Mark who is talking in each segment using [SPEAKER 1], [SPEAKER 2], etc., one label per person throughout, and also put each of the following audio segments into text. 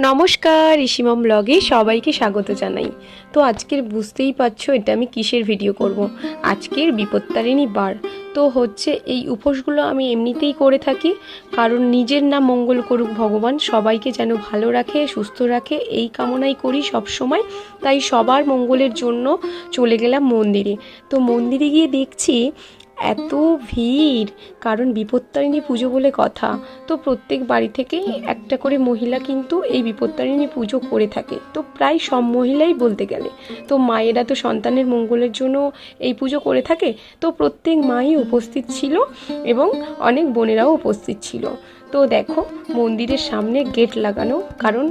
[SPEAKER 1] নমস্কার, ঋষিমম ব্লগে সবাইকে স্বাগত জানাই। তো আজকের বুঝতেই পারছো এটা আমি কিসের ভিডিও করব। আজকের বিপত্তারিণী বার। তো হচ্ছে এই উপোসগুলো আমি এমনিতেই করে থাকি, কারণ নিজের না মঙ্গল করুক ভগবান, সবাইকে যেন ভালো রাখে, সুস্থ রাখে, এই কামনাই করি সব সময়। তাই সবার মঙ্গলের জন্য চলে গেলাম মন্দিরে। তো মন্দিরে গিয়ে দেখছি এত ভিড়, কারণ বিপত্তারিণী পুজো বলে কথা। তো প্রত্যেক বাড়ি থেকেই একটা করে মহিলা কিন্তু এই বিপত্তারিণী পুজো করে থাকে। তো প্রায় সব মহিলাই বলতে গেলে, তো মায়েরা তো সন্তানের মঙ্গলের জন্য এই পুজো করে থাকে। তো প্রত্যেক মাই উপস্থিত ছিল এবং অনেক বোনেরাও উপস্থিত ছিল। তো দেখো মন্দিরের সামনে গেট লাগানো, কারণ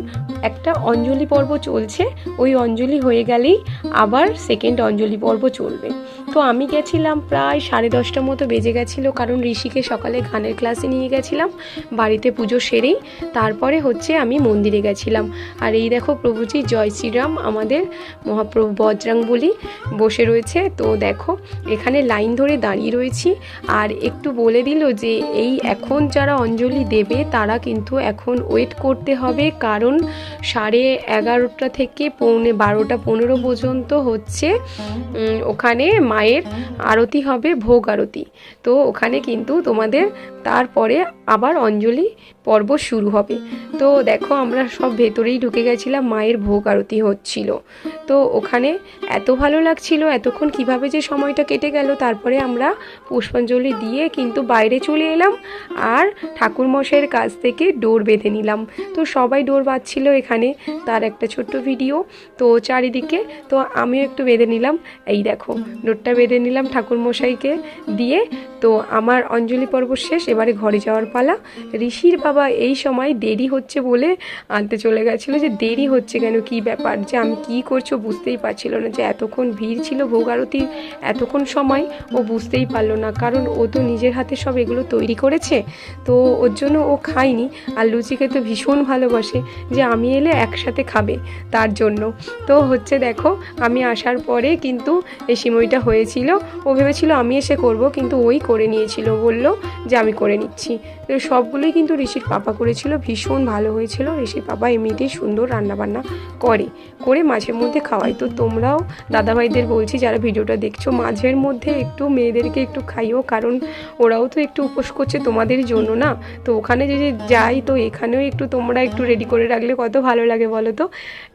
[SPEAKER 1] একটা অঞ্জলি পর্ব চলছে, ওই অঞ্জলি হয়ে গেলেই আবার সেকেন্ড অঞ্জলি পর্ব চলবে। তো আমি গেছিলাম প্রায় 10:30 মতো বেজে গেছিলো, কারণ ঋষিকে সকালে গানের ক্লাসে নিয়ে গেছিলাম। বাড়িতে পুজো সেরেই তারপরে হচ্ছে আমি মন্দিরে গেছিলাম। আর এই দেখো প্রভুজি জয় শ্রীরাম, আমাদের মহাপ্রভু বজরংবলী বসে রয়েছে। তো দেখো এখানে লাইন ধরে দাঁড়িয়ে রয়েছি। আর একটু বলে দিল যে এই এখন যারা অঞ্জলি দেবে তারা কিন্তু এখন ওয়েট করতে হবে, কারণ 11:30 থেকে 12:15 পর্যন্ত হচ্ছে ওখানে মায়ের আরতি হবে, ভোগ আরতি। তো ওখানে কিন্তু তোমাদের তারপরে আবার অঞ্জলি পর্ব শুরু হবে। তো দেখো আমরা সব ভেতরেই ঢুকে গেছিলাম, মায়ের ভোগ আরতি হচ্ছিল। তো ওখানে এত ভালো লাগছিল, এতক্ষণ কিভাবে যে সময়টা কেটে গেল। তারপরে আমরা পুষ্পাঞ্জলি দিয়ে কিন্তু বাইরে চলে এলাম, আর ঠাকুরমশাইয়ের কাছ থেকে ডোর বেঁধে নিলাম। তো সবাই ডোর বাঁধছিল এখানে, তার একটা ছোট্ট ভিডিও তো চারিদিকে। তো আমিও একটু বেঁধে নিলাম, এই দেখো ডোরটা বেঁধে নিলাম ঠাকুরমশাইকে দিয়ে। তো আমার অঞ্জলি পর্ব শেষ, এবারে ঘরে যাওয়ার পালা। ঋষির বাবা এই সময় দেরি হচ্ছে বলে আনতে চলে গেছিলো, যে দেরি হচ্ছে কেন, কি ব্যাপার, যে আমি কি করছো বুঝতেই পারছিল না, যে এতক্ষণ ভিড় ছিল ভোগ আরতির এতক্ষণ সময় ও বুঝতেই পারলো না, কারণ ও তো নিজের হাতে সব এগুলো তৈরি করেছে। তো ওর জন্য ও খায়নি। আর লুচিকে তো ভীষণ ভালোবাসে, যে আমি এলে একসাথে খাবে তার জন্য। তো হচ্ছে দেখো আমি আসার পরে কিন্তু এই সিমইটা হয়েছিল। ও ভেবেছিল আমি এসে করব, কিন্তু ওই করে নিয়েছিল, বলল যে আমি করে নিচ্ছি। তো সবগুলোই কিন্তু ঋষির পাপা করেছিল, ভীষণ ভালো হয়েছিল। ঋষির পাপা এমনিতেই সুন্দর রান্নাবান্না করে মাঝে মধ্যে খাওয়াই। তো তোমরাও দাদাভাইদের বলছি যারা ভিডিওটা দেখছো, মাঝের মধ্যে একটু মেয়েদেরকে একটু খাইও, কারণ ওরাও তো একটু উপোস করছে তোমাদেরই জন্য না। তো ওখানে যে যাই, তো এখানেও একটু তোমরা একটু রেডি করে রাখলে কত ভালো লাগে বলো তো।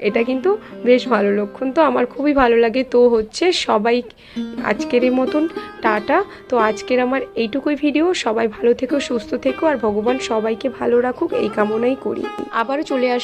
[SPEAKER 1] এটা কিন্তু বেশ ভালো লক্ষণ, তো আমার খুবই ভালো লাগে। তো হচ্ছে সবাই আজকের এই মতন টাটা। তো আজকের আমার এইটুকুই ভিডিও। সবাই ভালো থেকো, সুস্থ থেকো, আর ভগবান সবাইকে ভালো রাখুক এই কামনাই করি। আবারও চলে